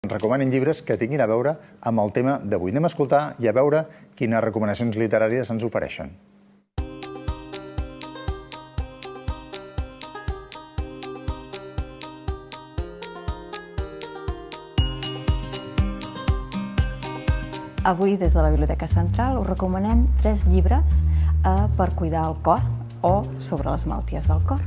recomanin llibres que tinguin a veure amb el tema d'avui. Anem a escoltar i a veure quines recomanacions literàries ens ofereixen. Avui, des de la Biblioteca Central, us recomanem 3 llibres per cuidar el cor o sobre les malalties del cor.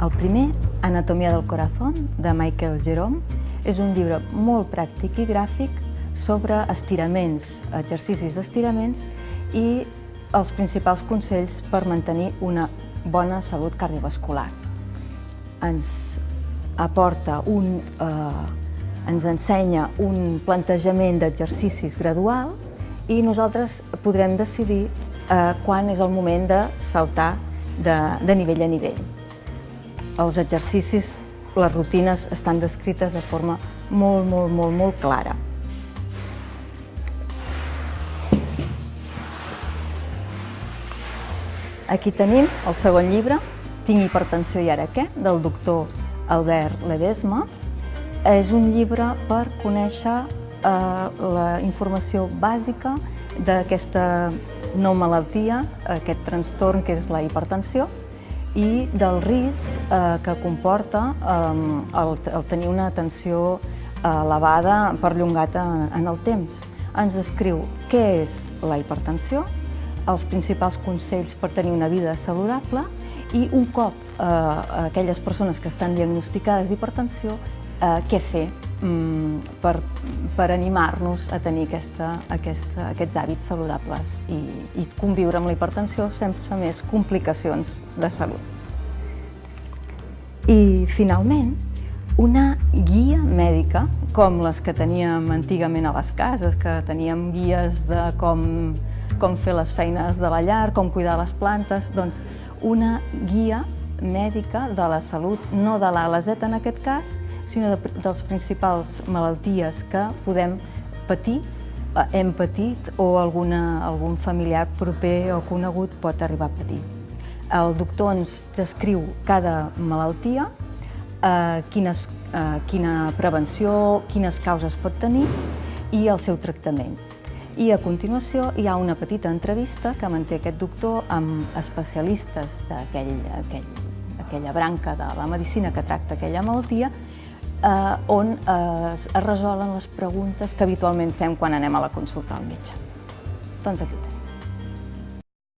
El primer, Anatomia del corazón, de Michael Jerome, és un llibre molt pràctic i gràfic sobre estiraments, exercicis d'estiraments i els principals consells per mantenir una bona salut cardiovascular. Ens ensenya un plantejament d'exercicis gradual i nosaltres podrem decidir quan és el moment de saltar de nivell a nivell. Els exercicis, les rutines estan descrites de forma molt clara. Aquí tenim el segon llibre, Tinc hipertensió i ara què?, del doctor Albert Ledesma. És un llibre per conèixer la informació bàsica d'aquesta no malaltia, aquest trastorn que és la hipertensió, i del risc que comporta el tenir una tensió elevada perllongada en el temps. Ens descriu què és la hipertensió, els principals consells per tenir una vida saludable i un cop aquelles persones que estan diagnosticades d'hipertensió, què fer per animar-nos a tenir aquests hàbits saludables i conviure amb la hipertensió sense més complicacions de salut. I, finalment, una guia mèdica, com les que teníem antigament a les cases, que teníem guies de com fer les feines de la llar, com cuidar les plantes, doncs una guia mèdica de la salut, no de l'A a la Z en aquest cas, sinó de les principals malalties que podem patir, hem patit o algun familiar proper o conegut pot arribar a patir. El doctor ens descriu cada malaltia, quina prevenció, quines causes pot tenir i el seu tractament. I a continuació hi ha una petita entrevista que manté aquest doctor amb especialistes d'aquella branca de la medicina que tracta aquella malaltia, on es resolen les preguntes que habitualment fem quan anem a la consulta al metge. Doncs aquí tenim.